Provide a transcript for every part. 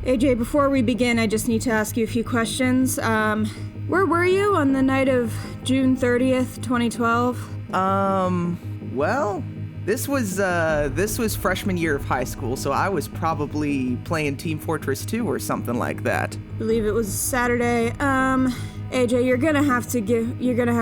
AJ, before we begin, I just need to ask you a few questions. Where were you on the night of June 30th, 2012? Well, this was freshman year of high school, so I was probably playing Team Fortress 2 or something like that. I believe it was Saturday. AJ, you're gonna have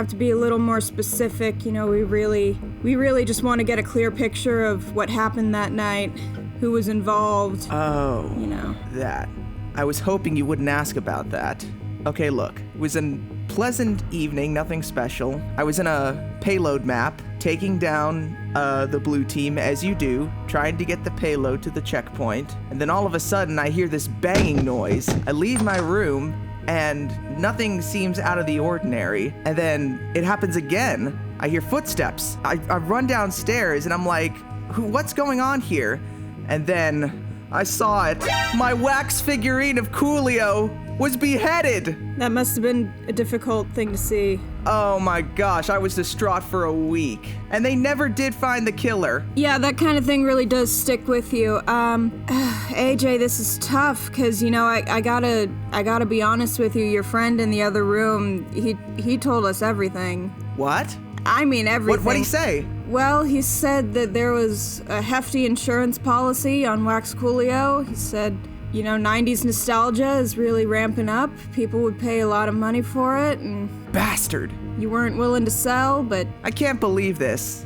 to be a little more specific. You know, we really just want to get a clear picture of what happened that night, who was involved. Oh. You know. That. I was hoping you wouldn't ask about that. Okay, look, it was a pleasant evening, nothing special. I was in a payload map, taking down the blue team, as you do, trying to get the payload to the checkpoint, and then all of a sudden I hear this banging noise. I leave my room, and nothing seems out of the ordinary, and then it happens again. I hear footsteps. I run downstairs, and I'm like, what's going on here? And then I saw it. My wax figurine of Coolio was beheaded! That must have been a difficult thing to see. Oh my gosh, I was distraught for a week. And they never did find the killer. Yeah, that kind of thing really does stick with you. AJ, this is tough, because, you know, I gotta be honest with you. Your friend in the other room, he told us everything. What? I mean everything. What'd he say? Well, he said that there was a hefty insurance policy on Wax Coolio. He said, you know, 90s nostalgia is really ramping up. People would pay a lot of money for it, and... Bastard! You weren't willing to sell, but... I can't believe this.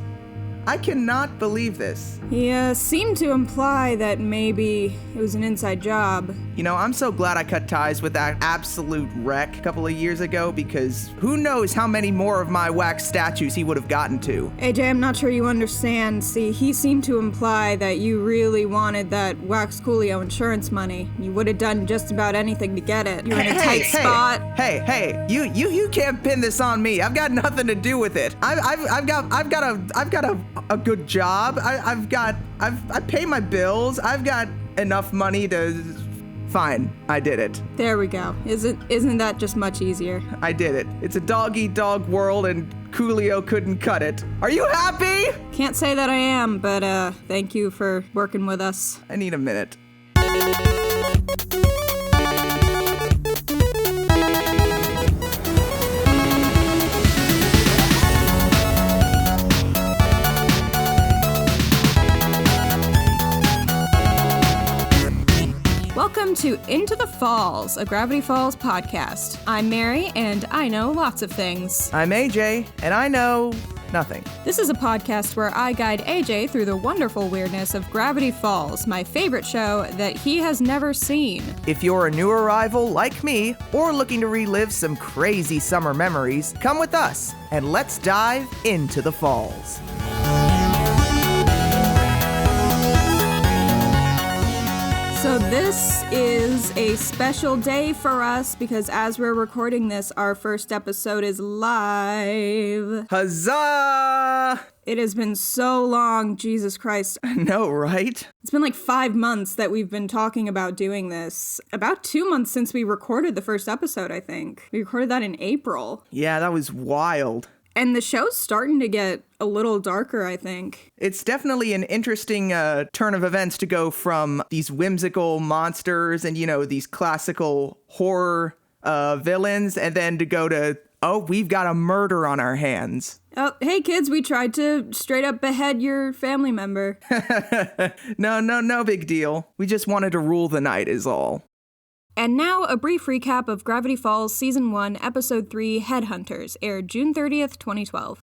I cannot believe this. He seemed to imply that maybe it was an inside job. You know, I'm so glad I cut ties with that absolute wreck a couple of years ago, because who knows how many more of my wax statues he would have gotten to. AJ, I'm not sure you understand. See, he seemed to imply that you really wanted that Wax Coolio insurance money. You would have done just about anything to get it. You're in a tight spot. Hey, you can't pin this on me. I've got nothing to do with it. I've got a good job. I pay my bills. I've got enough money to... Fine, I did it. There we go. Isn't that just much easier? I did it. It's a dog-eat-dog world, and Coolio couldn't cut it. Are you happy? Can't say that I am, but thank you for working with us. I need a minute. Welcome to Into the Falls, a Gravity Falls podcast. I'm Mary, and I know lots of things. I'm AJ, and I know nothing. This is a podcast where I guide AJ through the wonderful weirdness of Gravity Falls, my favorite show that he has never seen. If you're a new arrival like me, or looking to relive some crazy summer memories, come with us, and let's dive into the falls. So this is a special day for us because as we're recording this, our first episode is live. Huzzah! It has been so long, Jesus Christ. I know, right? It's been like 5 months that we've been talking about doing this. About 2 months since we recorded the first episode, I think. We recorded that in April. Yeah, that was wild. And the show's starting to get a little darker, I think. It's definitely an interesting turn of events to go from these whimsical monsters and, you know, these classical horror villains, and then to go to, oh, we've got a murder on our hands. Oh, hey kids, we tried to straight up behead your family member. No big deal. We just wanted to rule the night is all. And now, a brief recap of Gravity Falls Season 1, Episode 3, Headhunters, aired June 30th, 2012.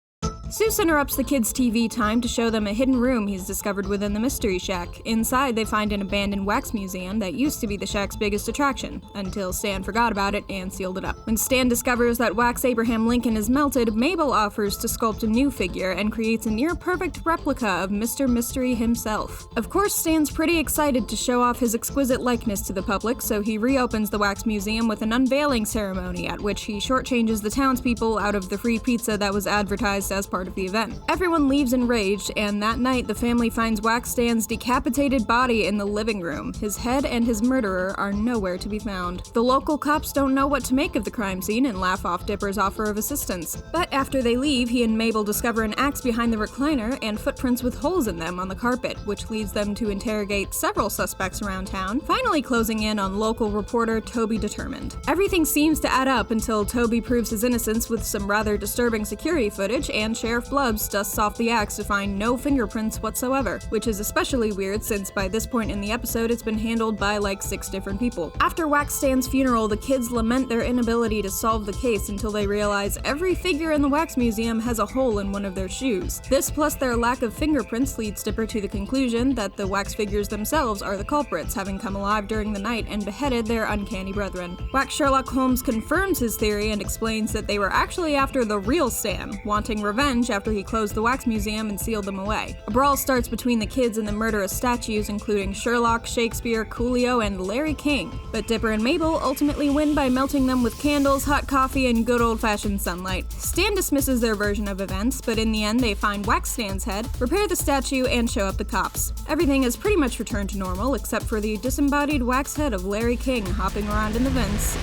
Zeus interrupts the kids' TV time to show them a hidden room he's discovered within the Mystery Shack. Inside, they find an abandoned wax museum that used to be the shack's biggest attraction, until Stan forgot about it and sealed it up. When Stan discovers that wax Abraham Lincoln is melted, Mabel offers to sculpt a new figure and creates a near-perfect replica of Mr. Mystery himself. Of course, Stan's pretty excited to show off his exquisite likeness to the public, so he reopens the wax museum with an unveiling ceremony at which he shortchanges the townspeople out of the free pizza that was advertised as part part of the event. Everyone leaves enraged, and that night the family finds Wax Stan's decapitated body in the living room. His head and his murderer are nowhere to be found. The local cops don't know what to make of the crime scene and laugh off Dipper's offer of assistance. But after they leave, he and Mabel discover an axe behind the recliner and footprints with holes in them on the carpet, which leads them to interrogate several suspects around town, finally closing in on local reporter Toby Determined. Everything seems to add up until Toby proves his innocence with some rather disturbing security footage, and Sheriff Blubbs dusts off the axe to find no fingerprints whatsoever, which is especially weird since by this point in the episode it's been handled by like 6 different people. After Wax Stan's funeral, the kids lament their inability to solve the case until they realize every figure in the wax museum has a hole in one of their shoes. This plus their lack of fingerprints leads Dipper to the conclusion that the wax figures themselves are the culprits, having come alive during the night and beheaded their uncanny brethren. Wax Sherlock Holmes confirms his theory and explains that they were actually after the real Stan, wanting revenge after he closed the wax museum and sealed them away. A brawl starts between the kids and the murderous statues, including Sherlock, Shakespeare, Coolio, and Larry King. But Dipper and Mabel ultimately win by melting them with candles, hot coffee, and good old-fashioned sunlight. Stan dismisses their version of events, but in the end they find Wax Stan's head, repair the statue, and show up the cops. Everything has pretty much returned to normal, except for the disembodied wax head of Larry King hopping around in the vents,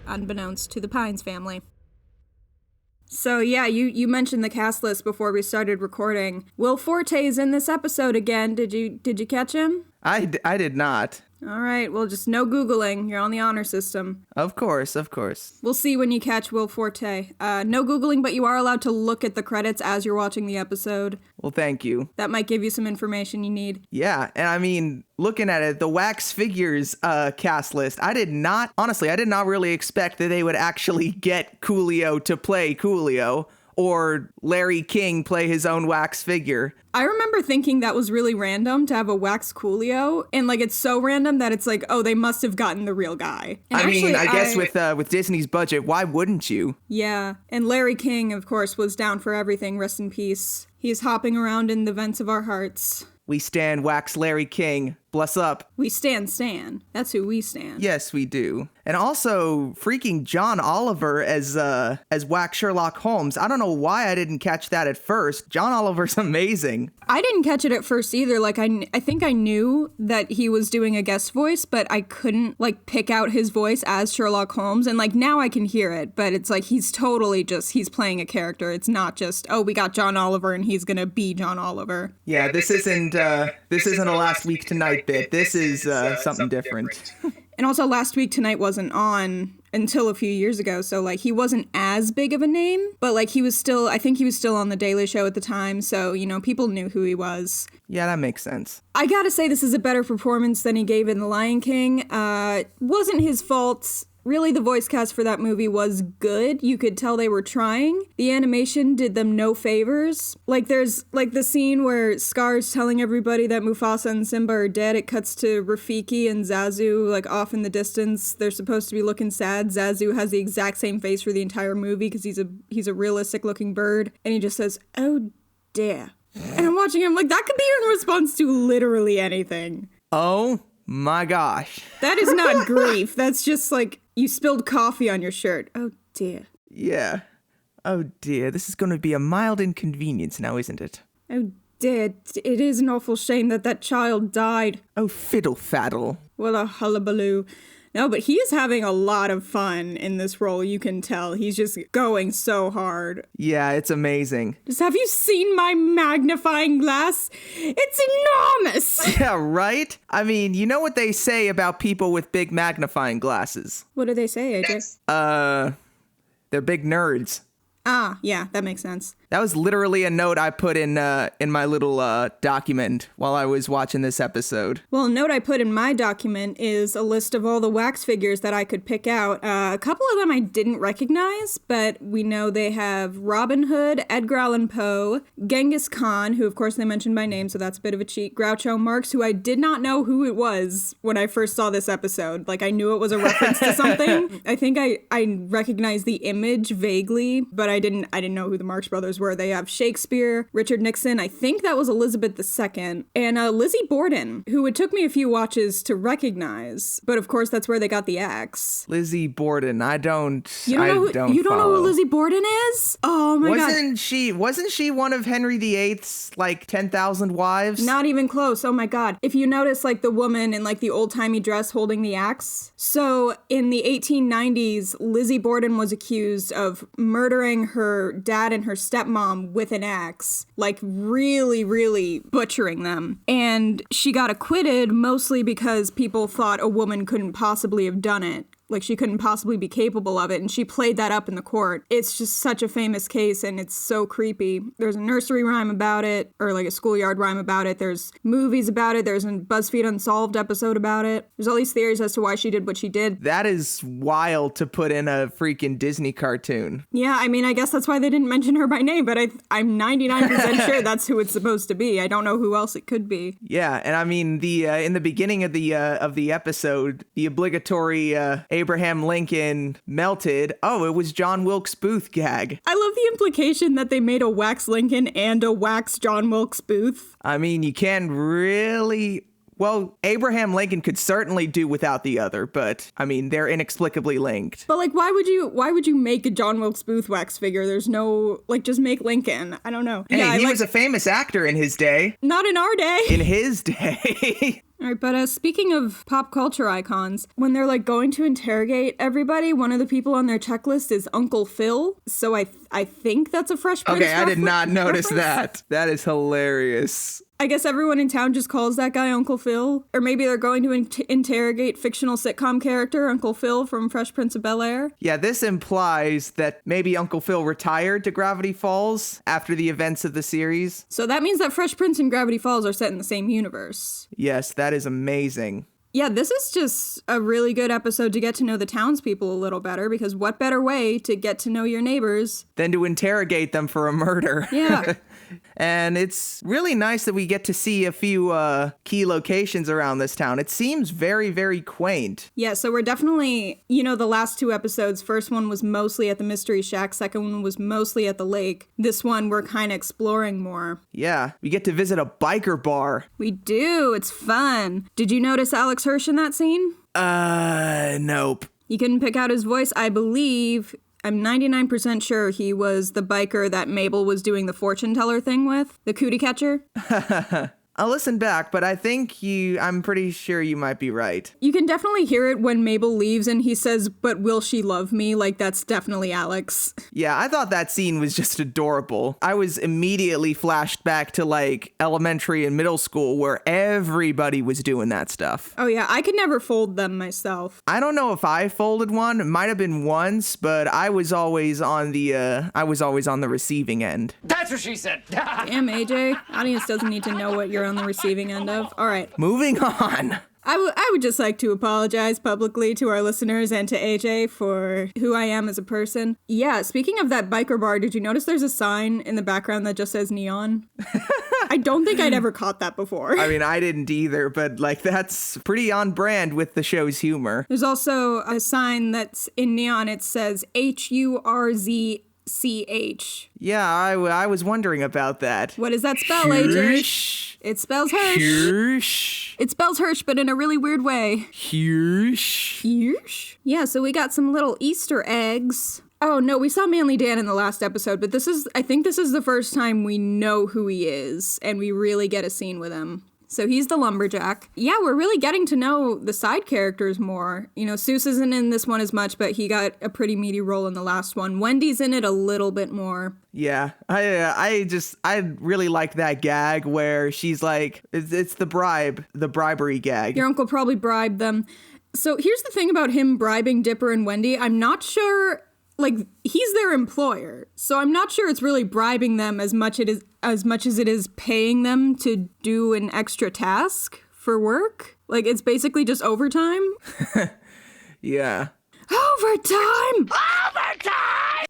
unbeknownst to the Pines family. So yeah, you mentioned the cast list before we started recording. Will Forte is in this episode again. Did you catch him? I did not. All right, well, just no Googling. You're on the honor system. Of course. We'll see when you catch Will Forte. No Googling, but you are allowed to look at the credits as you're watching the episode. Well, thank you. That might give you some information you need. Yeah, and I mean, looking at it, the Wax Figures cast list, I did not really expect that they would actually get Coolio to play Coolio, or Larry King play his own wax figure. I remember thinking that was really random to have a wax Coolio, and like it's so random that it's like, oh, they must have gotten the real guy. And I guess with Disney's budget, why wouldn't you? Yeah, and Larry King, of course, was down for everything, rest in peace. He's hopping around in the vents of our hearts. We stand Wax Larry King. Bless up. We stand Stan. That's who we stand. Yes, we do. And also, freaking John Oliver as Wax Sherlock Holmes. I don't know why I didn't catch that at first. John Oliver's amazing. I didn't catch it at first either. Like, I think I knew that he was doing a guest voice, but I couldn't, like, pick out his voice as Sherlock Holmes. And, like, now I can hear it, but it's like he's totally he's playing a character. It's not just, oh, we got John Oliver and he's gonna be John Oliver. Yeah, this isn't a Last Week Tonight bit. This is something different. And also Last Week Tonight wasn't on until a few years ago, so like he wasn't as big of a name, but like I think he was still on The Daily Show at the time, so you know, people knew who he was. Yeah, that makes sense. I gotta say this is a better performance than he gave in The Lion King. Wasn't his fault. Really, the voice cast for that movie was good. You could tell they were trying. The animation did them no favors. Like, there's, like, the scene where Scar's telling everybody that Mufasa and Simba are dead. It cuts to Rafiki and Zazu, like, off in the distance. They're supposed to be looking sad. Zazu has the exact same face for the entire movie because he's a realistic-looking bird. And he just says, "Oh, dear." And I'm watching him like, that could be in response to literally anything. Oh, my gosh. That is not grief. That's just, like, you spilled coffee on your shirt. Oh, dear. Yeah. Oh, dear. This is going to be a mild inconvenience now, isn't it? Oh, dear. It is an awful shame that child died. Oh, fiddle faddle. What a hullabaloo. No, but he is having a lot of fun in this role, you can tell. He's just going so hard. Yeah, it's amazing. Just, have you seen my magnifying glass? It's enormous! Yeah, right? I mean, you know what they say about people with big magnifying glasses? What do they say, AJ? They're big nerds. Ah, yeah, that makes sense. That was literally a note I put in my little document while I was watching this episode. Well, a note I put in my document is a list of all the wax figures that I could pick out. A couple of them I didn't recognize, but we know they have Robin Hood, Edgar Allan Poe, Genghis Khan, who of course they mentioned by name, so that's a bit of a cheat, Groucho Marx, who I did not know who it was when I first saw this episode. Like, I knew it was a reference to something. I think I recognized the image vaguely, but I didn't know who the Marx Brothers were. where they have Shakespeare, Richard Nixon, I think that was Elizabeth II, and Lizzie Borden, who it took me a few watches to recognize. But of course, that's where they got the axe. Lizzie Borden, You don't know who Lizzie Borden is? Oh my God. Wasn't she one of Henry VIII's, like, 10,000 wives? Not even close. Oh my God. If you notice, like, the woman in, like, the old-timey dress holding the axe. So in the 1890s, Lizzie Borden was accused of murdering her dad and her stepmom with an axe. Like, really, really butchering them. And she got acquitted mostly because people thought a woman couldn't possibly have done it. Like, she couldn't possibly be capable of it, and she played that up in the court. It's just such a famous case, and it's so creepy. There's a nursery rhyme about it, or like a schoolyard rhyme about it. There's movies about it. There's a BuzzFeed Unsolved episode about it. There's all these theories as to why she did what she did. That is wild to put in a freaking Disney cartoon. Yeah, I mean, I guess that's why they didn't mention her by name, but I'm 99% sure that's who it's supposed to be. I don't know who else it could be. Yeah, and I mean, the in the beginning of the episode, the obligatory Abraham Lincoln melted. Oh, it was John Wilkes Booth gag. I love the implication that they made a wax Lincoln and a wax John Wilkes Booth. I mean, you can really... Well, Abraham Lincoln could certainly do without the other, but, I mean, they're inexplicably linked. But, like, why would you make a John Wilkes Booth wax figure? There's no, like, just make Lincoln. I don't know. Hey, yeah, he was a famous actor in his day. Not in our day. In his day. All right, but speaking of pop culture icons, when they're, like, going to interrogate everybody, one of the people on their checklist is Uncle Phil. So I think that's a Fresh Prince Okay, I did not notice that. That is hilarious. I guess everyone in town just calls that guy Uncle Phil. Or maybe they're going to interrogate fictional sitcom character Uncle Phil from Fresh Prince of Bel-Air. Yeah, this implies that maybe Uncle Phil retired to Gravity Falls after the events of the series. So that means that Fresh Prince and Gravity Falls are set in the same universe. Yes, that is amazing. Yeah, this is just a really good episode to get to know the townspeople a little better, because what better way to get to know your neighbors than to interrogate them for a murder. Yeah. And it's really nice that we get to see a few key locations around this town. It seems very, very quaint. Yeah, so we're definitely, the last two episodes, first one was mostly at the Mystery Shack, second one was mostly at the lake. This one, we're kind of exploring more. Yeah, we get to visit a biker bar. We do, it's fun. Did you notice Alex Hirsch in that scene? Nope. You couldn't pick out his voice, I believe. I'm 99% sure he was the biker that Mabel was doing the fortune teller thing with, the cootie catcher. I'll listen back, but I'm pretty sure you might be right. You can definitely hear it when Mabel leaves and he says, "But will she love me?" Like, that's definitely Alex. Yeah, I thought that scene was just adorable. I was immediately flashed back to, like, elementary and middle school where everybody was doing that stuff. Oh yeah, I could never fold them myself. I don't know if I folded one. It might have been once, but I was always on the receiving end. That's what she said. Damn, AJ. Audience doesn't need to know what you're on the receiving end of. All right. Moving on. I would just like to apologize publicly to our listeners and to AJ for who I am as a person. Yeah, speaking of that biker bar, did you notice there's a sign in the background that just says neon? I don't think I'd ever caught that before. I mean, I didn't either, but, like, that's pretty on brand with the show's humor. There's also a sign that's in neon. It says HURZCH. Yeah, I was wondering about that. What does that spell, AJ? It spells Hirsch. Hirsch. It spells Hirsch, but in a really weird way. Hirsch. Hirsch? Yeah, so we got some little Easter eggs. Oh, no, we saw Manly Dan in the last episode, but I think this is the first time we know who he is, and we really get a scene with him. So he's the lumberjack. Yeah, we're really getting to know the side characters more. Seuss isn't in this one as much, but he got a pretty meaty role in the last one. Wendy's in it a little bit more. Yeah, I really like that gag where she's like, it's the bribery gag. Your uncle probably bribed them. So here's the thing about him bribing Dipper and Wendy. I'm not sure, like, he's their employer. So I'm not sure it's really bribing them as much as it is paying them to do an extra task for work. Like, it's basically just overtime. Yeah. Overtime!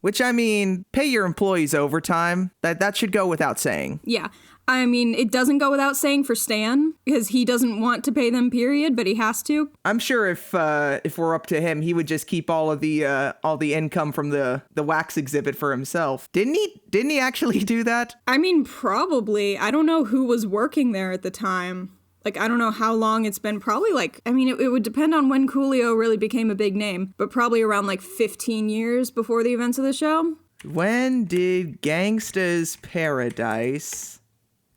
Which, I mean, pay your employees overtime. That should go without saying. Yeah. I mean, it doesn't go without saying for Stan, because he doesn't want to pay them, period, but he has to. I'm sure if we're up to him, he would just keep all the income from the wax exhibit for himself. Didn't he actually do that? I mean, probably. I don't know who was working there at the time. Like, I don't know how long it's been. Probably, like, I mean, it would depend on when Coolio really became a big name, but probably around, like, 15 years before the events of the show. When did Gangsta's Paradise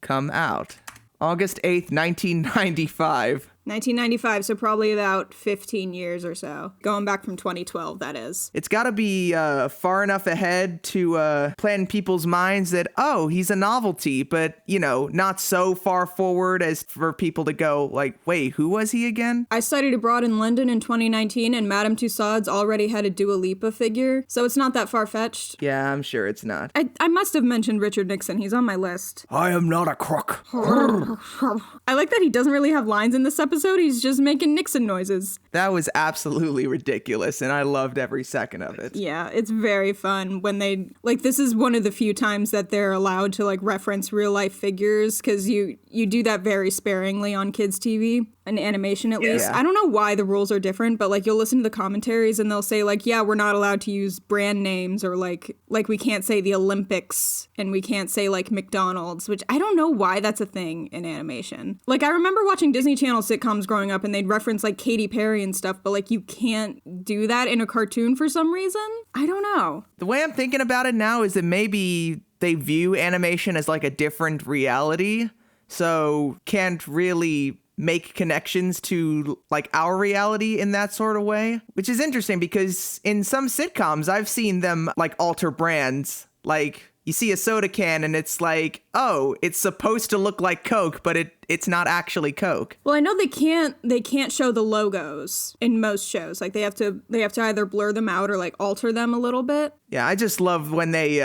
come out? August 8th, 1995. 1995, so probably about 15 years or so. Going back from 2012, that is. It's got to be far enough ahead to plant in people's minds that, oh, he's a novelty, but, you know, not so far forward as for people to go, like, wait, who was he again? I studied abroad in London in 2019, and Madame Tussauds already had a Dua Lipa figure, so it's not that far-fetched. Yeah, I'm sure it's not. I must have mentioned Richard Nixon. He's on my list. I am not a crook. I like that he doesn't really have lines in this episode. He's just making Nixon noises. That was absolutely ridiculous, and I loved every second of it. Yeah, it's very fun when they, like, this is one of the few times that they're allowed to, like, reference real-life figures, because you do that very sparingly on kids' TV, in animation at least. I don't know why the rules are different, but, like, you'll listen to the commentaries, and they'll say, like, yeah, we're not allowed to use brand names, or, like we can't say the Olympics, and we can't say, like, McDonald's, which I don't know why that's a thing in animation. Like, I remember watching Disney Channel sitcoms growing up, and they'd reference, like, Katy Perry and stuff, but, like, you can't do that in a cartoon for some reason? I don't know. The way I'm thinking about it now is that maybe they view animation as, like, a different reality, so can't really make connections to, like, our reality in that sort of way, which is interesting because in some sitcoms, I've seen them, like, alter brands. Like, you see a soda can and it's like, oh, it's supposed to look like Coke, but it's not actually Coke. Well, I know they can't show the logos in most shows. Like, they have to either blur them out or, like, alter them a little bit. Yeah, I just love when they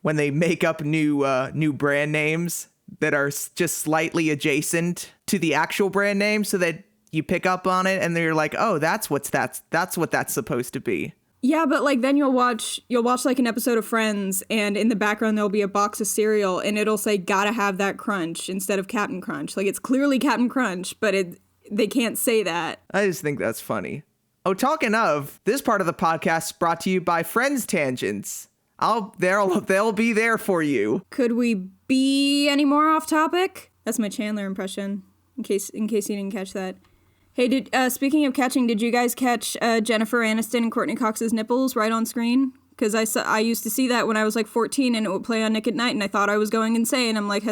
make up new brand names that are just slightly adjacent to the actual brand name, so that you pick up on it and they're like, oh, that's what that's supposed to be. Yeah, but, like, then you'll watch like an episode of Friends, and in the background there'll be a box of cereal and it'll say gotta have that crunch instead of Captain Crunch. Like, it's clearly Captain Crunch, but they can't say that. I just think that's funny. Oh, talking of, this part of the podcast is brought to you by Friends Tangents. They'll be there for you. Could we be any more off topic? That's my Chandler impression, in case you didn't catch that. Hey, speaking of catching, did you guys catch Jennifer Aniston and Courtney Cox's nipples right on screen? Because I used to see that when I was like 14 and it would play on Nick at Night and I thought I was going insane. I'm like,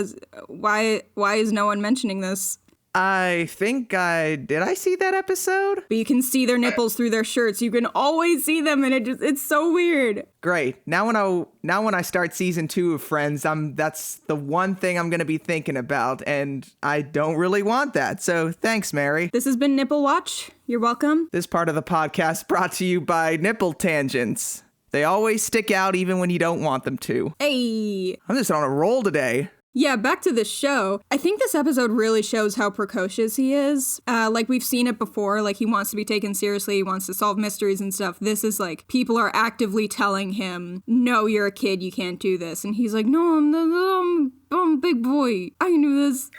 why is no one mentioning this? I think did I see that episode? But you can see their nipples through their shirts. You can always see them, and it's so weird. Great. Now when I start season 2 of Friends, that's the one thing I'm gonna be thinking about, and I don't really want that. So thanks, Mary. This has been Nipple Watch. You're welcome. This part of the podcast brought to you by Nipple Tangents. They always stick out even when you don't want them to. Hey. I'm just on a roll today. Yeah, back to the show. I think this episode really shows how precocious he is. Like, we've seen it before. Like, he wants to be taken seriously. He wants to solve mysteries and stuff. This is like, people are actively telling him, no, you're a kid. You can't do this. And he's like, no, I'm a big boy. I can do this.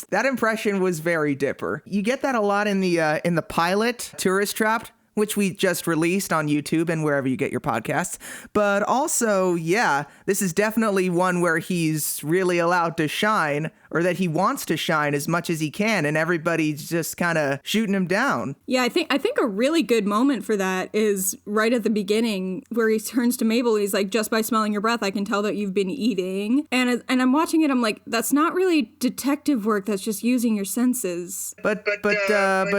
That impression was very Dipper. You get that a lot in the pilot, Tourist Trapped, which we just released on YouTube and wherever you get your podcasts. But also, yeah, this is definitely one where he's really allowed to shine, or that he wants to shine as much as he can, and everybody's just kind of shooting him down. Yeah, I think a really good moment for that is right at the beginning where he turns to Mabel and he's like, just by smelling your breath, I can tell that you've been eating. And I'm watching it, I'm like, that's not really detective work, that's just using your senses. But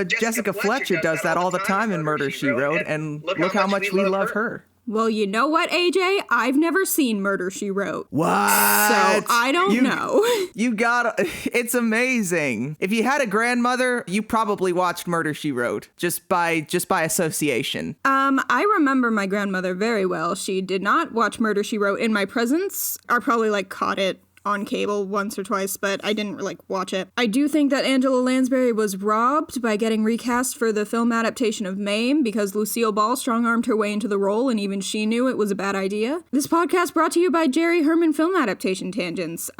Jessica Fletcher does that all the time in Murder, She Wrote, and look how much we love her. Well, you know what, AJ? I've never seen Murder, She Wrote. What? So I don't know. It's amazing. If you had a grandmother, you probably watched Murder, She Wrote, just by association. I remember my grandmother very well. She did not watch Murder, She Wrote in my presence. I probably, like, caught it on cable once or twice, but I didn't, watch it. I do think that Angela Lansbury was robbed by getting recast for the film adaptation of Mame, because Lucille Ball strong-armed her way into the role, and even she knew it was a bad idea. This podcast brought to you by Jerry Herman Film Adaptation Tangents.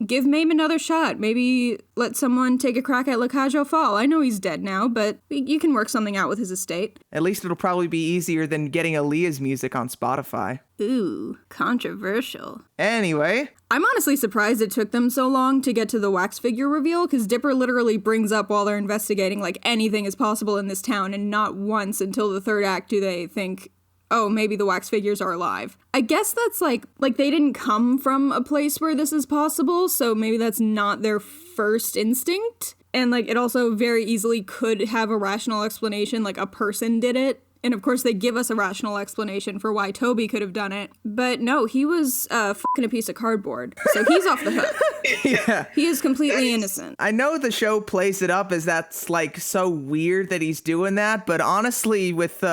Give Mame another shot. Maybe let someone take a crack at La Cage aux Folles. I know he's dead now, but you can work something out with his estate. At least it'll probably be easier than getting Aaliyah's music on Spotify. Ooh, controversial. Anyway. I'm honestly surprised it took them so long to get to the wax figure reveal, because Dipper literally brings up while they're investigating, anything is possible in this town, and not once until the third act do they think, oh, maybe the wax figures are alive. I guess that's like they didn't come from a place where this is possible, so maybe that's not their first instinct. And it also very easily could have a rational explanation, a person did it. And of course they give us a rational explanation for why Toby could have done it. But no, he was fucking a piece of cardboard. So he's off the hook. Yeah. He is completely innocent. I know the show plays it up as that's so weird that he's doing that, but honestly with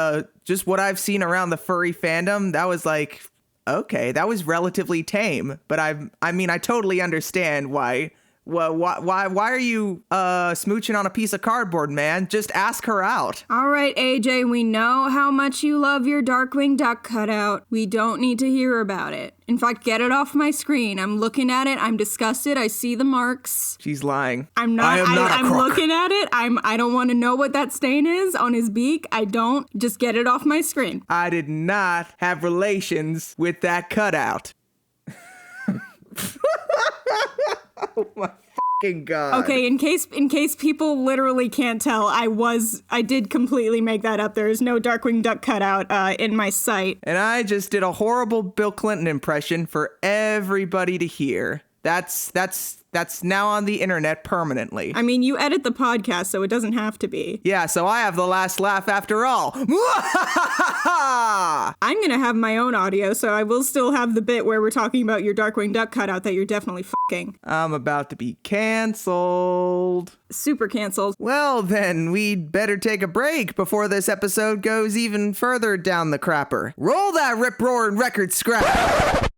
just what I've seen around the furry fandom, that was okay, that was relatively tame. But I totally understand why. Well, why are you smooching on a piece of cardboard, man? Just ask her out. All right, AJ, we know how much you love your Darkwing Duck cutout. We don't need to hear about it. In fact, get it off my screen. I'm looking at it. I'm disgusted. I see the marks. She's lying. I'm not. I'm looking at it. I don't want to know what that stain is on his beak. I don't. Just get it off my screen. I did not have relations with that cutout. Oh my fucking god. Okay, in case people literally can't tell, I did completely make that up. There is no Darkwing Duck cutout in my sight. And I just did a horrible Bill Clinton impression for everybody to hear. That's now on the internet permanently. I mean, you edit the podcast, so it doesn't have to be. Yeah, so I have the last laugh after all. I'm gonna have my own audio, so I will still have the bit where we're talking about your Darkwing Duck cutout that you're definitely fucking. I'm about to be canceled. Super canceled. Well, then, we'd better take a break before this episode goes even further down the crapper. Roll that rip-roaring record scrap!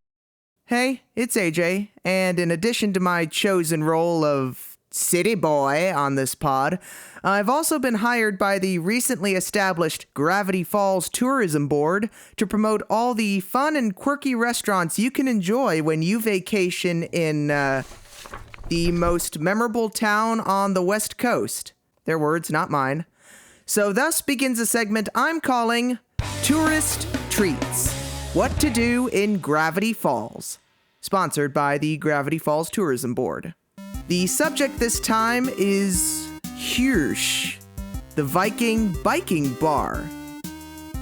Hey, it's AJ, and in addition to my chosen role of city boy on this pod, I've also been hired by the recently established Gravity Falls Tourism Board to promote all the fun and quirky restaurants you can enjoy when you vacation in, the most memorable town on the West Coast. Their words, not mine. So thus begins a segment I'm calling Tourist Treats. What to do in Gravity Falls. Sponsored by the Gravity Falls Tourism Board. The subject this time is Hirsch, the Viking biking bar.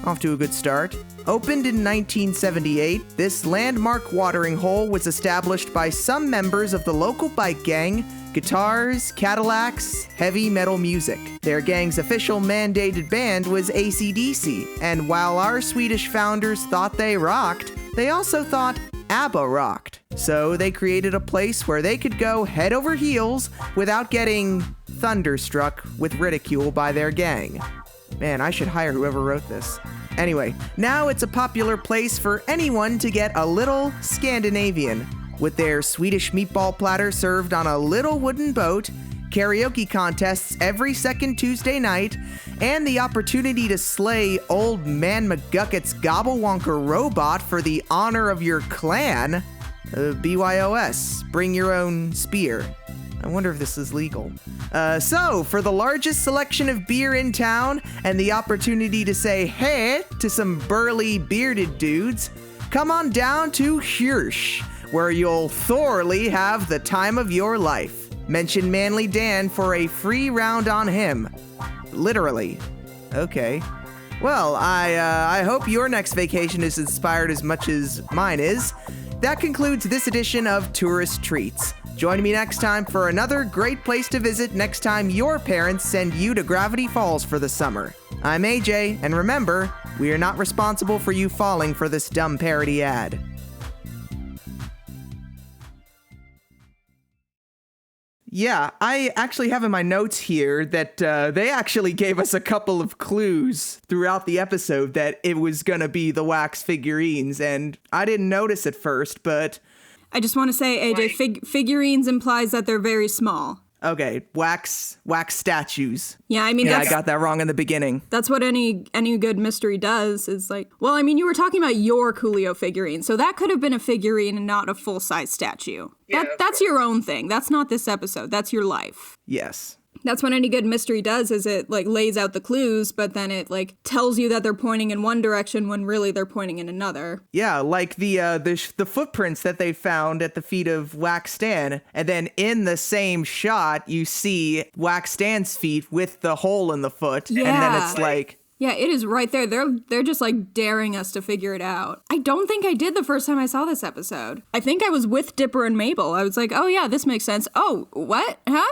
Off to a good start. Opened in 1978, this landmark watering hole was established by some members of the local bike gang, Guitars, Cadillacs, heavy metal music. Their gang's official mandated band was AC/DC, and while our Swedish founders thought they rocked, they also thought ABBA rocked. So they created a place where they could go head over heels without getting thunderstruck with ridicule by their gang. Man, I should hire whoever wrote this. Anyway, now it's a popular place for anyone to get a little Scandinavian, with their Swedish meatball platter served on a little wooden boat, karaoke contests every second Tuesday night, and the opportunity to slay Old Man McGucket's Gobblewonker robot for the honor of your clan. BYOS, bring your own spear. I wonder if this is legal. So, for the largest selection of beer in town and the opportunity to say hey to some burly bearded dudes, come on down to Hirsch, where you'll thoroughly have the time of your life. Mention Manly Dan for a free round on him. Literally. Okay. Well, I hope your next vacation is inspired as much as mine is. That concludes this edition of Tourist Treats. Join me next time for another great place to visit next time your parents send you to Gravity Falls for the summer. I'm AJ, and remember, we are not responsible for you falling for this dumb parody ad. Yeah, I actually have in my notes here that they actually gave us a couple of clues throughout the episode that it was gonna be the wax figurines, and I didn't notice at first, but I just want to say, AJ, figurines implies that they're very small. Okay, wax statues. Yeah, I mean, I got that wrong in the beginning. That's what any good mystery does, is like, well, I mean, you were talking about your Coolio figurine, so that could have been a figurine and not a full-size statue. Yeah, that's your own thing. That's not this episode. That's your life. Yes. That's what any good mystery does, is it, like, lays out the clues, but then it, like, tells you that they're pointing in one direction when really they're pointing in another. Yeah, like the footprints that they found at the feet of Wax Stan, and then in the same shot, you see Wax Stan's feet with the hole in the foot, and then it's like... Yeah, it is right there. They're just, like, daring us to figure it out. I don't think I did the first time I saw this episode. I think I was with Dipper and Mabel. I was like, oh, yeah, this makes sense. Oh, what? Huh?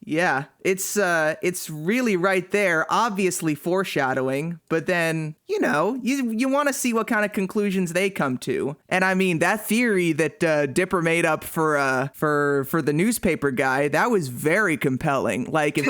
Yeah, it's really right there, obviously foreshadowing, but then, you know, you want to see what kind of conclusions they come to. And I mean, that theory that Dipper made up for the newspaper guy, that was very compelling. Like, if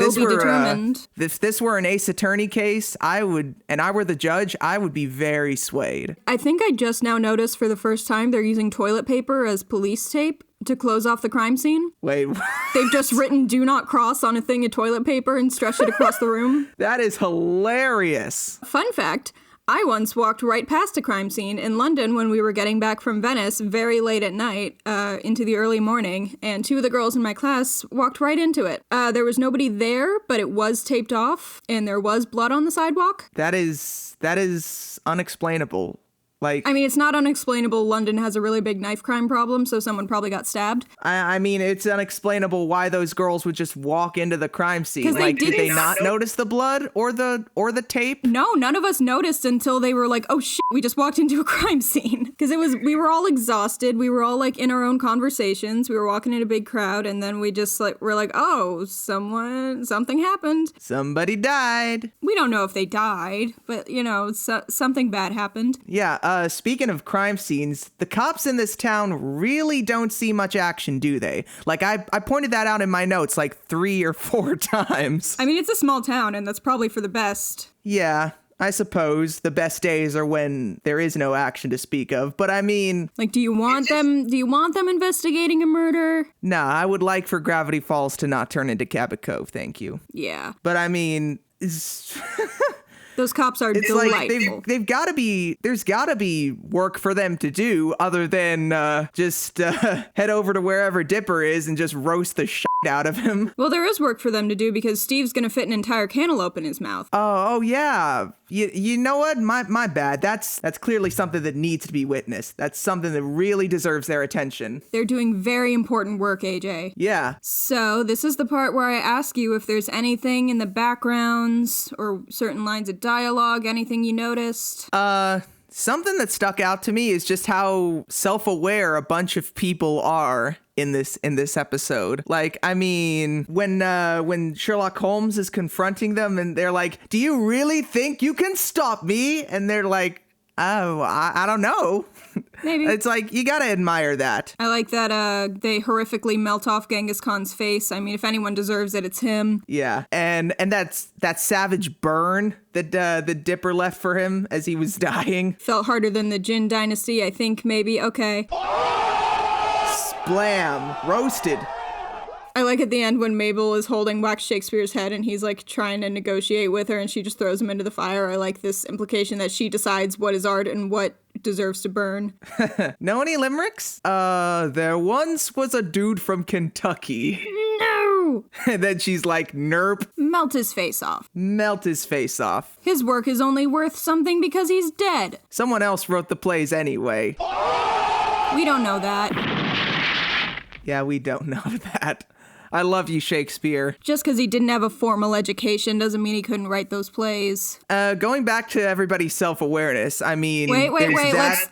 this were an Ace Attorney case, I were the judge, I would be very swayed. I think I just now noticed for the first time they're using toilet paper as police tape to close off the crime scene. Wait, what? They've just written "do not cross" on a thing of toilet paper and stretched it across the room. That is hilarious. Fun fact, I once walked right past a crime scene in London when we were getting back from Venice very late at night, into the early morning, and two of the girls in my class walked right into it. There was nobody there, but it was taped off, and there was blood on the sidewalk. That is unexplainable. Like, I mean, it's not unexplainable. London has a really big knife crime problem, so someone probably got stabbed. I mean, it's unexplainable why those girls would just walk into the crime scene. Like, did they not notice the blood or the tape? No, none of us noticed until they were like, oh shit, we just walked into a crime scene. Because we were all exhausted. We were all like in our own conversations. We were walking in a big crowd, and then we just like, we're like, oh, something happened. Somebody died. We don't know if they died, but you know, something bad happened. Yeah. Speaking of crime scenes, the cops in this town really don't see much action, do they? Like, I pointed that out in my notes like 3 or 4 times. I mean, it's a small town, and that's probably for the best. Yeah, I suppose the best days are when there is no action to speak of, but I mean... Like, do you want them investigating a murder? Nah, I would like for Gravity Falls to not turn into Cabot Cove, thank you. Yeah. But I mean... Those cops are delightful. Like they've got to be, there's got to be work for them to do other than just head over to wherever Dipper is and just roast the shit out of him. Well, there is work for them to do because Steve's going to fit an entire cantaloupe in his mouth. Oh yeah. You know what? My bad. That's clearly something that needs to be witnessed. That's something that really deserves their attention. They're doing very important work, AJ. Yeah. So this is the part where I ask you if there's anything in the backgrounds or certain lines of dialogue, anything you noticed. Something that stuck out to me is just how self-aware a bunch of people are in this episode. Like, I mean, when Sherlock Holmes is confronting them and they're like, "Do you really think you can stop me?" And they're like, "Oh, I don't know." Maybe. It's like, you gotta admire that. I like that they horrifically melt off Genghis Khan's face. I mean, if anyone deserves it, it's him. Yeah, and that savage burn that the Dipper left for him as he was dying. Felt harder than the Jin Dynasty, I think, maybe. Okay. Splam. Roasted. I like at the end when Mabel is holding Wax Shakespeare's head and he's like trying to negotiate with her and she just throws him into the fire. I like this implication that she decides what is art and what deserves to burn. Know any limericks? There once was a dude from Kentucky. No! And then she's like, nerp. Melt his face off. Melt his face off. His work is only worth something because he's dead. Someone else wrote the plays anyway. We don't know that. Yeah, we don't know that. I love you, Shakespeare. Just because he didn't have a formal education doesn't mean he couldn't write those plays. Going back to everybody's self-awareness, I mean... Wait,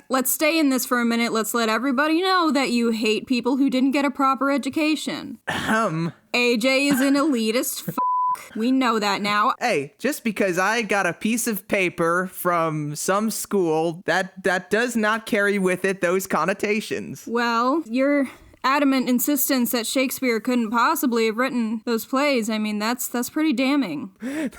let's stay in this for a minute. Let's let everybody know that you hate people who didn't get a proper education. AJ is an elitist We know that now. Hey, just because I got a piece of paper from some school, that does not carry with it those connotations. Well, you're adamant insistence that Shakespeare couldn't possibly have written those plays, I mean, that's pretty damning.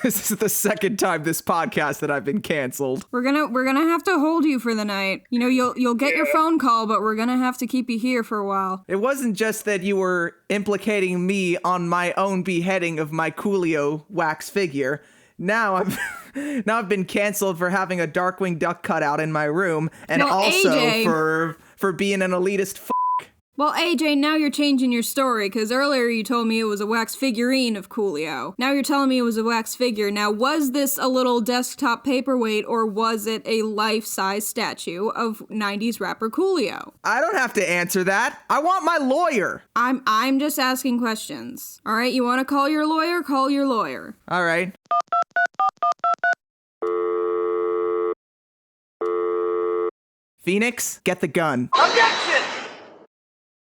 This is the second time this podcast that I've been canceled. We're gonna have to hold you for the night. You know, you'll get your phone call, but we're gonna have to keep you here for a while. It wasn't just that you were implicating me on my own beheading of my Coolio wax figure. Now I've been canceled for having a Darkwing Duck cutout in my room, and well, also AJ, for being an elitist Well, AJ, now you're changing your story, because earlier you told me it was a wax figurine of Coolio. Now you're telling me it was a wax figure. Now, was this a little desktop paperweight, or was it a life-size statue of 90s rapper Coolio? I don't have to answer that. I want my lawyer. I'm just asking questions. All right, you want to call your lawyer? Call your lawyer. All right. Phoenix, get the gun. Objection!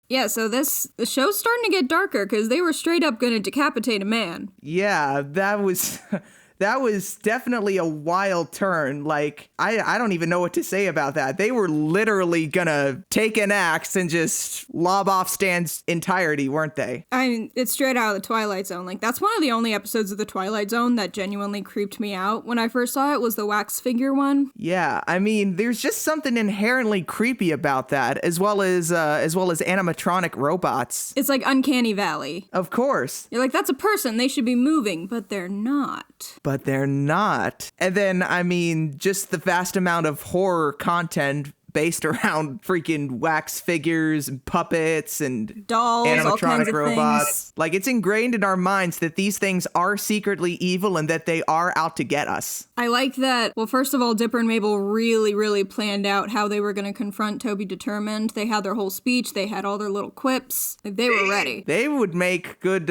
Yeah, so the show's starting to get darker, because they were straight up gonna decapitate a man. Yeah, that was definitely a wild turn. Like, I don't even know what to say about that. They were literally gonna take an axe and just lob off Stan's entirety, weren't they? I mean, it's straight out of the Twilight Zone. Like, that's one of the only episodes of the Twilight Zone that genuinely creeped me out when I first saw it, was the wax figure one. Yeah, I mean, there's just something inherently creepy about that, as well as animatronic robots. It's like Uncanny Valley. Of course. You're like, that's a person, they should be moving, but they're not. But they're not. And then, I mean, just the vast amount of horror content based around freaking wax figures and puppets and dolls, all kinds animatronic of robots. things. Like, it's ingrained in our minds that these things are secretly evil and that they are out to get us. I like that. Well, first of all, Dipper and Mabel really, really planned out how they were going to confront Toby Determined. They had their whole speech. They had all their little quips. Like, they were ready. They would make good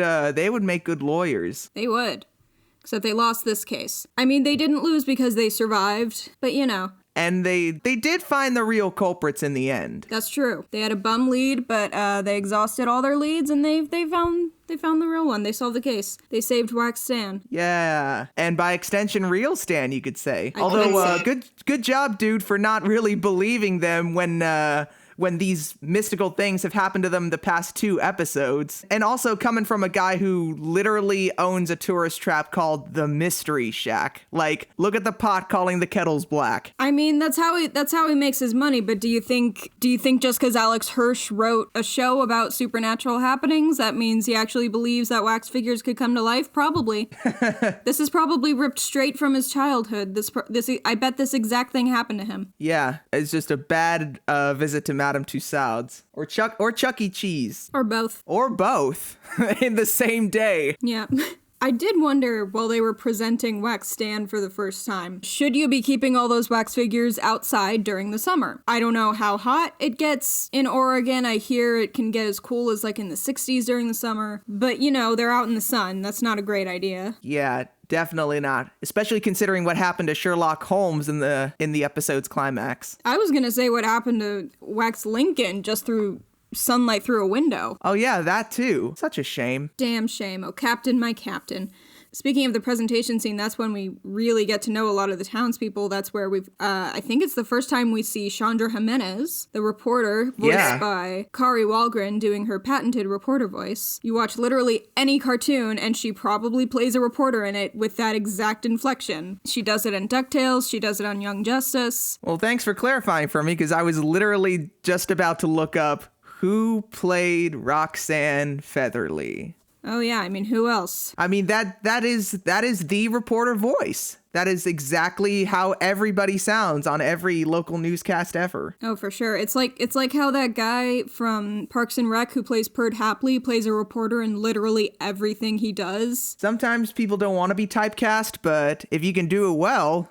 lawyers. They would. Except they lost this case. I mean, they didn't lose because they survived, but you know. And they did find the real culprits in the end. That's true. They had a bum lead, but they exhausted all their leads, and they found the real one. They solved the case. They saved Wax Stan. Yeah, and by extension, real Stan, you could say. I Although, could say. good job, dude, for not really believing them when these mystical things have happened to them the past 2 episodes. And also coming from a guy who literally owns a tourist trap called the Mystery Shack. Like, look at the pot calling the kettles black. I mean, that's how he makes his money, but do you think just because Alex Hirsch wrote a show about supernatural happenings, that means he actually believes that wax figures could come to life? Probably. This is probably ripped straight from his childhood. I bet this exact thing happened to him. Yeah, it's just a bad visit to Madame Tussauds. Or Chuck E. Cheese. Or both. Or both. In the same day. Yeah. I did wonder, while they were presenting Wax Stan for the first time, should you be keeping all those wax figures outside during the summer? I don't know how hot it gets in Oregon. I hear it can get as cool as like in the 60s during the summer. But, you know, they're out in the sun. That's not a great idea. Yeah, definitely not. Especially considering what happened to Sherlock Holmes in the episode's climax. I was gonna say what happened to Wax Lincoln just through sunlight through a window. Oh yeah, that too. Such a shame. Damn shame. Oh, Captain, my Captain. Speaking of the presentation scene, that's when we really get to know a lot of the townspeople. That's where I think it's the first time we see Chandra Jimenez, the reporter, voiced by Kari Walgren, doing her patented reporter voice. You watch literally any cartoon, and she probably plays a reporter in it with that exact inflection. She does it in DuckTales, she does it on Young Justice. Well, thanks for clarifying for me, because I was literally just about to look up who played Roxanne Featherly. Oh yeah, I mean, who else? I mean, that is the reporter voice. That is exactly how everybody sounds on every local newscast ever. Oh, for sure. It's like how that guy from Parks and Rec who plays Perd Hapley plays a reporter in literally everything he does. Sometimes people don't want to be typecast, but if you can do it well,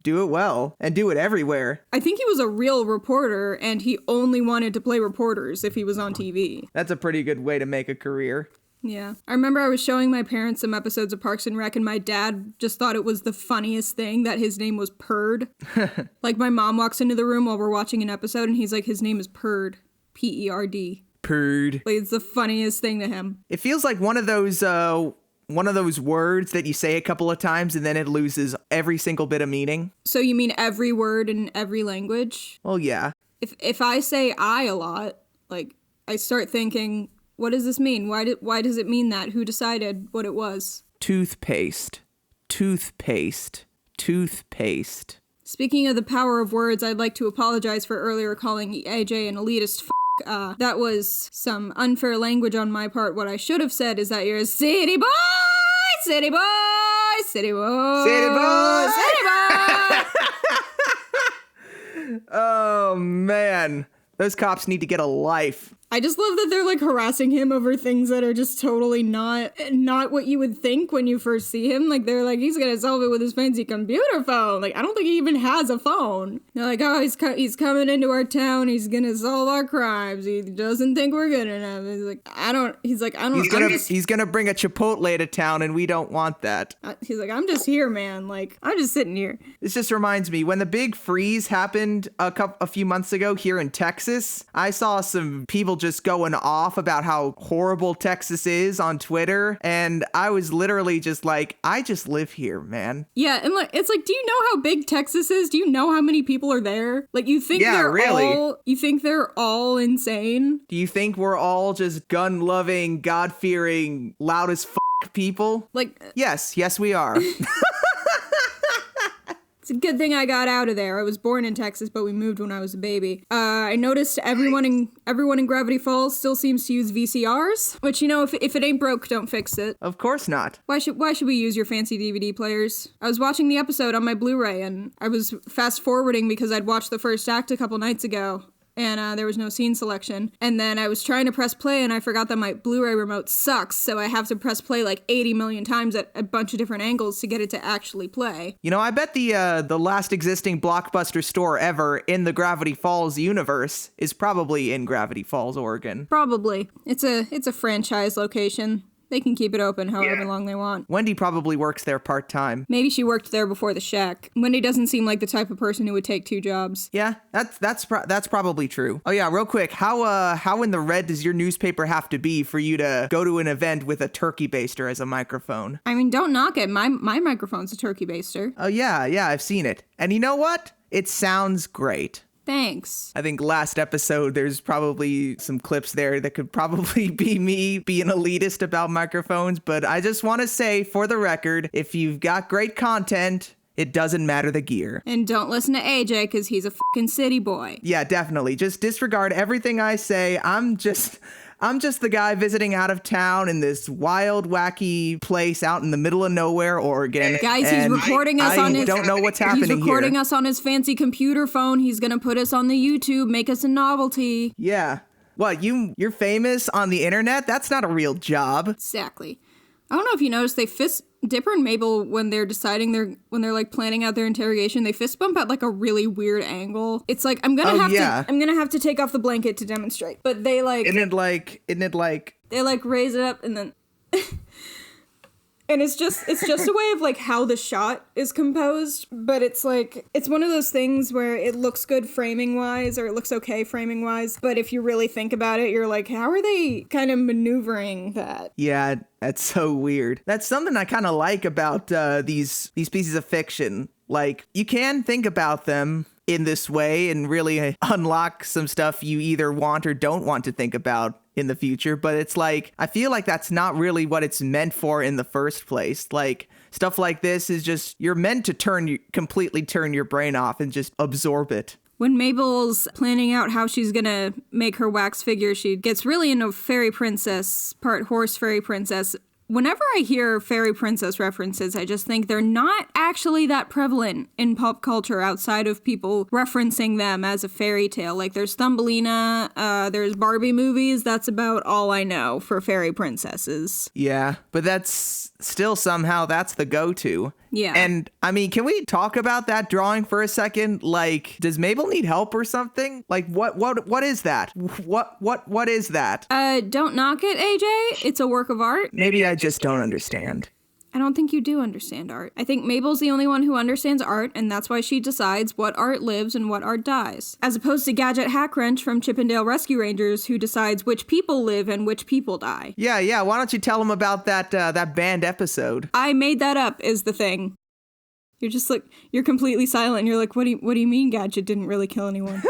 and do it everywhere. I think he was a real reporter, and he only wanted to play reporters if he was on TV. That's a pretty good way to make a career. Yeah. I remember I was showing my parents some episodes of Parks and Rec, and my dad just thought it was the funniest thing that his name was Perd. Like, my mom walks into the room while we're watching an episode, and he's like, his name is Perd. P-E-R-D. Perd. Like, it's the funniest thing to him. It feels like one of those words that you say a couple of times and then it loses every single bit of meaning. So you mean every word in every language? Well, yeah. If I say I a lot, like, I start thinking What does this mean? Why does it mean that? Who decided what it was? Toothpaste. Toothpaste. Toothpaste. Speaking of the power of words, I'd like to apologize for earlier calling AJ an elitist that was some unfair language on my part. What I should have said is that you're a city boy! City boy! City boy! City boy! City boy! Oh, man. Those cops need to get a life. I just love that they're like harassing him over things that are just totally not what you would think when you first see him. Like they're like, he's gonna solve it with his fancy computer phone. Like I don't think he even has a phone. They're like, oh, he's coming into our town. He's gonna solve our crimes. He doesn't think we're good enough. He's like, I don't. He's gonna bring a Chipotle to town, and we don't want that. He's like, I'm just here, man. Like I'm just sitting here. This just reminds me when the big freeze happened a few months ago here in Texas. I saw some people just going off about how horrible Texas is on Twitter, and I was literally just like, I just live here, man. Yeah, and like it's like, do you know how big Texas is? Do you know how many people are there? Like you think they're all insane? Do you think we're all just gun-loving, God-fearing, loud as people? Like yes, we are. It's a good thing I got out of there. I was born in Texas, but we moved when I was a baby. I noticed everyone in Gravity Falls still seems to use VCRs, which, you know, if it ain't broke, don't fix it. Of course not. Why should we use your fancy DVD players? I was watching the episode on my Blu-ray, and I was fast-forwarding because I'd watched the first act a couple nights ago. And there was no scene selection. And then I was trying to press play, and I forgot that my Blu-ray remote sucks, so I have to press play like 80 million times at a bunch of different angles to get it to actually play. You know, I bet the last existing Blockbuster store ever in the Gravity Falls universe is probably in Gravity Falls, Oregon. Probably. It's a franchise location. They can keep it open however long they want. Wendy probably works there part-time. Maybe she worked there before the Shack. Wendy doesn't seem like the type of person who would take two jobs. Yeah, that's probably true. Oh yeah, real quick, how in the red does your newspaper have to be for you to go to an event with a turkey baster as a microphone? I mean, don't knock it. My microphone's a turkey baster. Oh yeah, I've seen it. And you know what? It sounds great. Thanks. I think last episode, there's probably some clips there that could probably be me being elitist about microphones, but I just want to say, for the record, if you've got great content, it doesn't matter the gear. And don't listen to AJ, because he's a fucking city boy. Yeah, definitely. Just disregard everything I say. I'm just the guy visiting out of town in this wild, wacky place out in the middle of nowhere, Oregon. Guys, he's recording us on his... I don't know what's happening here. He's recording us on his fancy computer phone. He's gonna put us on the YouTube, make us a novelty. Yeah. What, you're famous on the internet? That's not a real job. Exactly. I don't know if you noticed, they fist... Dipper and Mabel, when they're like planning out their interrogation, they fist bump at like a really weird angle. It's like, I'm gonna have to take off the blanket to demonstrate. But they like... Isn't it like... They like raise it up and then... And it's just a way of like how the shot is composed, but it's like, it's one of those things where it looks good framing wise, or it looks okay framing wise, but if you really think about it, you're like, how are they kind of maneuvering that? Yeah, that's so weird. That's something I kind of like about these pieces of fiction. Like, you can think about them in this way and really unlock some stuff you either want or don't want to think about in the future, but it's like, I feel like that's not really what it's meant for in the first place. Like, stuff like this is just, you're meant to completely turn your brain off and just absorb it. When Mabel's planning out how she's gonna make her wax figure, she gets really into fairy princess, part horse fairy princess. Whenever I hear fairy princess references, I just think they're not actually that prevalent in pop culture outside of people referencing them as a fairy tale. Like, there's Thumbelina, there's Barbie movies. That's about all I know for fairy princesses. Yeah, but that's still somehow that's the go-to. Yeah. And, I mean, can we talk about that drawing for a second? Like, does Mabel need help or something? Like, what is that? What is that? Don't knock it, AJ. It's a work of art. Maybe I just don't understand. I don't think you do understand art. I think Mabel's the only one who understands art, and that's why she decides what art lives and what art dies. As opposed to Gadget Hackwrench from Chippendale Rescue Rangers, who decides which people live and which people die. Yeah. Why don't you tell them about that banned episode? I made that up, is the thing. You're just like, you're completely silent, and you're like, what do you mean Gadget didn't really kill anyone?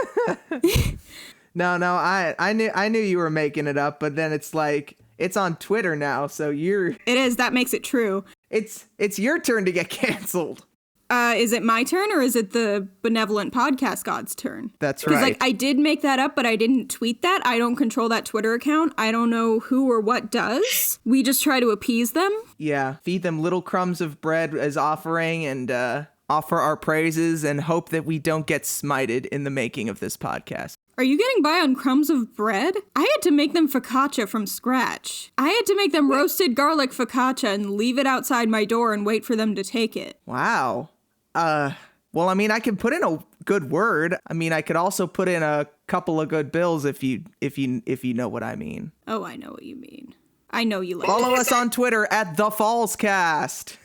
No, I knew you were making it up, but then it's like, it's on Twitter now, so It is, that makes it true. It's your turn to get canceled. Is it my turn or is it the benevolent podcast god's turn? That's right. Because, I did make that up, but I didn't tweet that. I don't control that Twitter account. I don't know who or what does. We just try to appease them. Yeah, feed them little crumbs of bread as offering and offer our praises and hope that we don't get smited in the making of this podcast. Are you getting by on crumbs of bread? I had to make them focaccia from scratch. I had to make them roasted garlic focaccia and leave it outside my door and wait for them to take it. Wow. Well, I mean, I can put in a good word. I mean, I could also put in a couple of good bills if you know what I mean. Oh, I know what you mean. I know you like Follow us on Twitter at @TheFallsCast.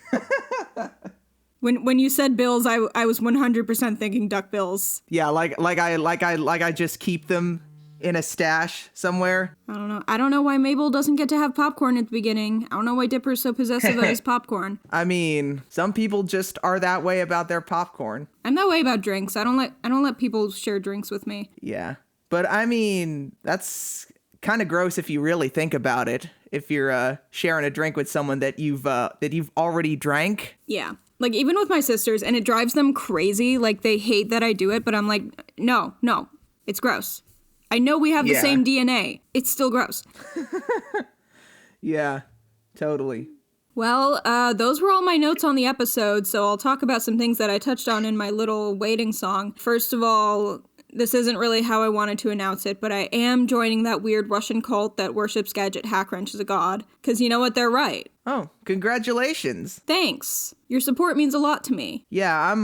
When you said bills, I was 100% thinking duck bills. Yeah, like I just keep them in a stash somewhere. I don't know why Mabel doesn't get to have popcorn at the beginning. I don't know why Dipper's so possessive of his popcorn. I mean, some people just are that way about their popcorn. I'm that way about drinks. I don't let people share drinks with me. Yeah. But I mean, that's kind of gross if you really think about it. If you're sharing a drink with someone that you've already drank. Yeah. Like, even with my sisters, and it drives them crazy. Like, they hate that I do it, but I'm like, no, it's gross. I know we have the same DNA. It's still gross. Yeah, totally. Well, those were all my notes on the episode, so I'll talk about some things that I touched on in my little waiting song. First of all, this isn't really how I wanted to announce it, but I am joining that weird Russian cult that worships Gadget Hackwrench as a god. Because you know what? They're right. Oh, congratulations. Thanks. Your support means a lot to me. Yeah,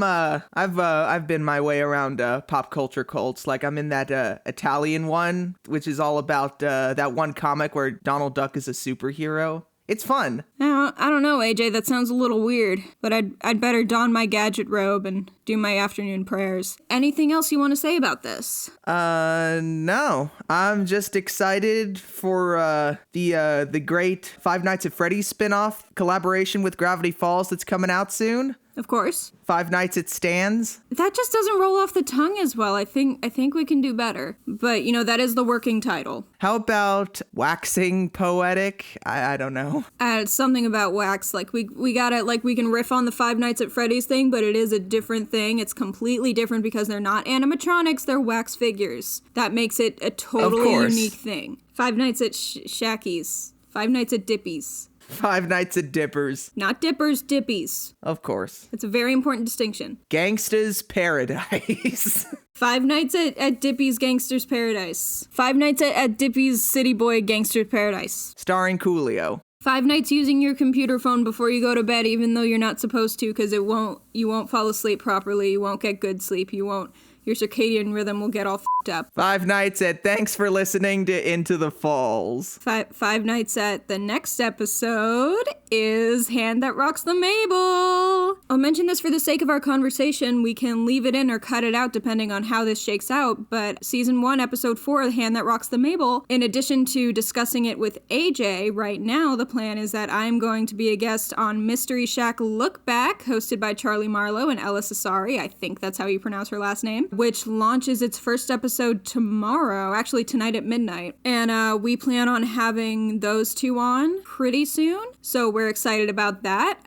I've been my way around pop culture cults. Like, I'm in that Italian one, which is all about that one comic where Donald Duck is a superhero. It's fun. I don't know, AJ, that sounds a little weird, but I'd better don my gadget robe and do my afternoon prayers. Anything else you want to say about this? No. I'm just excited for the great Five Nights at Freddy's spin-off collaboration with Gravity Falls that's coming out soon. Of course. Five Nights at Stan's. That just doesn't roll off the tongue as well. I think we can do better. But, that is the working title. How about waxing poetic? I don't know. Something about wax. Like, we gotta, like, we can riff on the Five Nights at Freddy's thing, but it is a different thing. It's completely different because they're not animatronics, they're wax figures. That makes it a totally unique thing. Five Nights at Shacky's. Five Nights at Dippy's. Five Nights at Dippers. Not Dippers, Dippies. Of course. It's a very important distinction. Gangsta's Paradise. Five Nights at Dippy's Gangster's Paradise. Five Nights at Dippy's City Boy Gangster's Paradise. Starring Coolio. 5 nights using your computer phone before you go to bed, even though you're not supposed to, because you won't fall asleep properly. You won't get good sleep. Your circadian rhythm will get all f***ed up. 5 nights at thanks for listening to Into the Falls. 5 nights at the next episode is Hand That Rocks the Mabel. I'll mention this for the sake of our conversation. We can leave it in or cut it out depending on how this shakes out, but Season 1, Episode 4, The Hand That Rocks the Mabel, in addition to discussing it with AJ, right now the plan is that I'm going to be a guest on Mystery Shack Look Back, hosted by Charlie Marlowe and Ella Cesari. I think that's how you pronounce her last name. Which launches its first episode tomorrow, actually tonight at midnight. And we plan on having those two on pretty soon, so we're excited about that.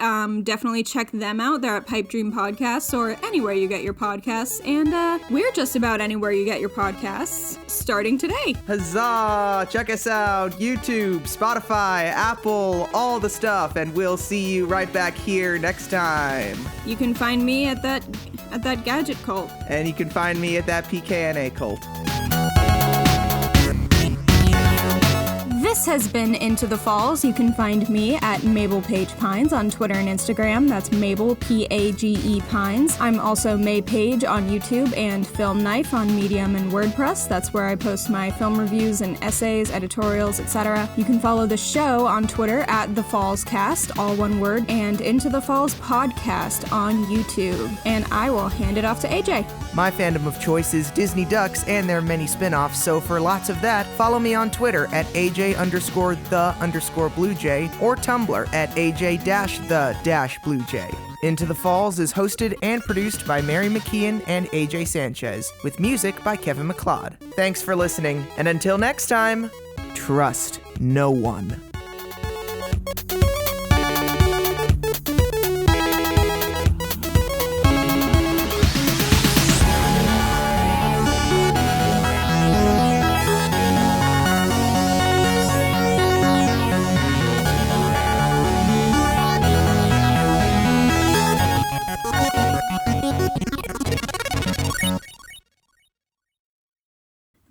Definitely check them out. They're at Pipe Dream Podcasts or anywhere you get your podcasts, and we're just about anywhere you get your podcasts, starting today. Huzzah! Check us out, YouTube, Spotify, Apple, all the stuff, and we'll see you right back here next time. You can find me at that gadget cult. And you can find me at that PKNA cult. This has been Into the Falls. You can find me at Mabel Page Pines on Twitter and Instagram. That's Mabel, P-A-G-E Pines. I'm also May Page on YouTube and Film Knife on Medium and WordPress. That's where I post my film reviews and essays, editorials, etc. You can follow the show on Twitter at The Falls Cast, all one word, and Into the Falls Podcast on YouTube. And I will hand it off to AJ. My fandom of choice is Disney Ducks and their many spin-offs, so for lots of that, follow me on Twitter at AJ_Ducks. AJ_the_Bluejay or Tumblr at AJ-the-Bluejay. Into the Falls is hosted and produced by Mary McKeon and AJ Sanchez, with music by Kevin MacLeod. Thanks for listening, and until next time, trust no one.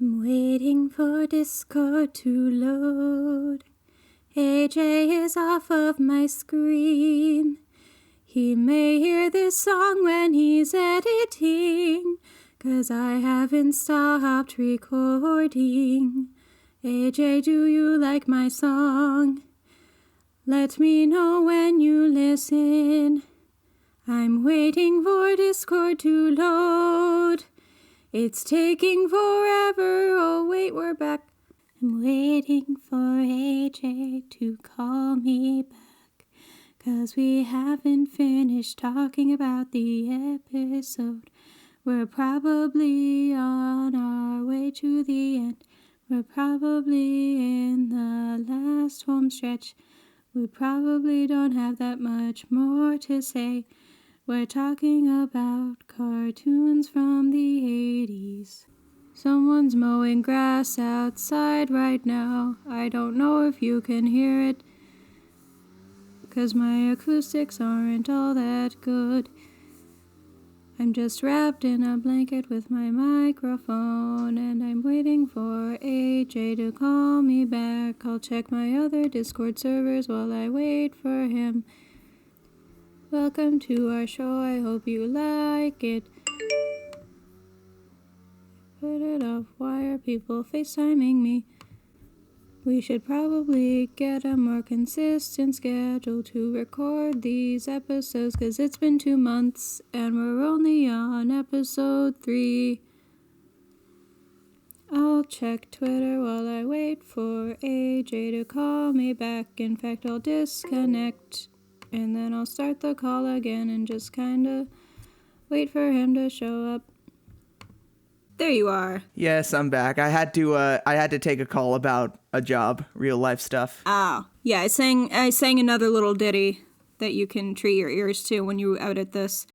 I'm waiting for Discord to load. AJ is off of my screen. He may hear this song when he's editing, 'cause I haven't stopped recording. AJ, do you like my song? Let me know when you listen. I'm waiting for Discord to load. It's taking forever. Oh, wait, we're back. I'm waiting for AJ to call me back, 'cause we haven't finished talking about the episode. We're probably on our way to the end. We're probably in the last home stretch. We probably don't have that much more to say. We're talking about cartoons from the 80s. Someone's mowing grass outside right now. I don't know if you can hear it, 'cause my acoustics aren't all that good. I'm just wrapped in a blanket with my microphone, and I'm waiting for AJ to call me back. I'll check my other Discord servers while I wait for him. Welcome to our show, I hope you like it. Put it off, why are people FaceTiming me? We should probably get a more consistent schedule to record these episodes, 'cause it's been 2 months and we're only on episode 3. I'll check Twitter while I wait for AJ to call me back. In fact, I'll disconnect and then I'll start the call again and just kinda wait for him to show up. There you are. Yes, I'm back. I had to take a call about a job, real life stuff. Oh, yeah, I sang another little ditty that you can treat your ears to when you edit this.